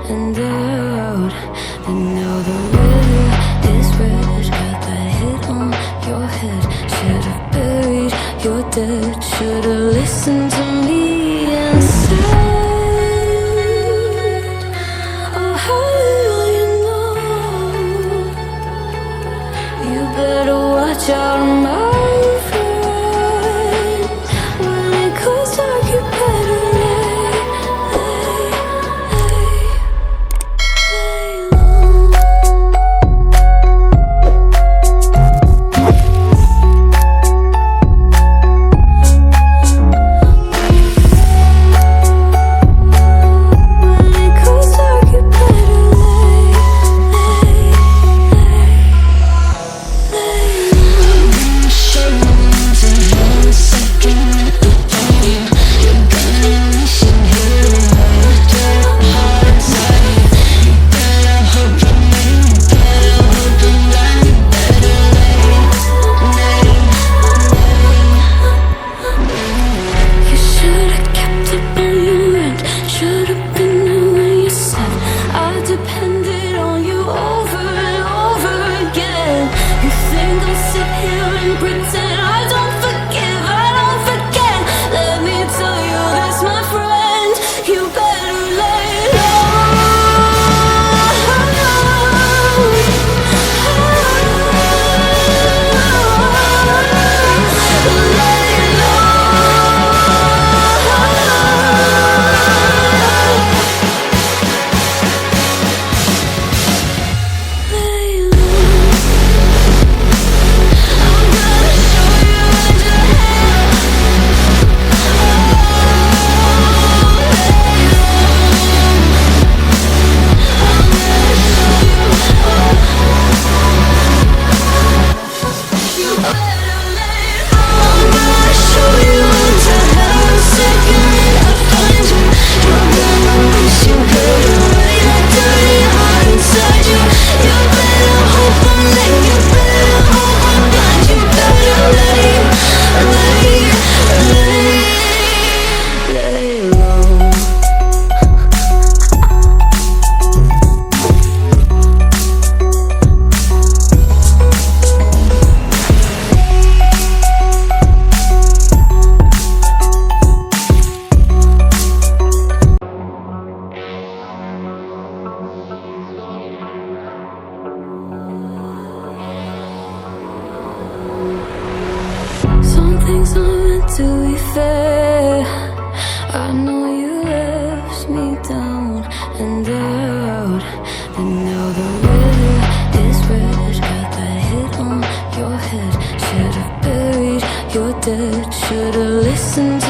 and out. And now the river is red, got that hit on your head. Should've buried your dead, should've listened to me instead. Oh, how will you know? You better watch out, my friend. When it goes dark, you better lay low. When it goes dark, you better lay You should've kept up on your end. Should've been there when you said I depended on you over and over again. You think I'll sit here and pretend I don't forgive, I don't forget? Let me tell you this, my friend, you better lay Some things aren't meant to be fair. I know you left me down and out. And now the river is red, got that hit on your head. Should've buried your dead, should've listened to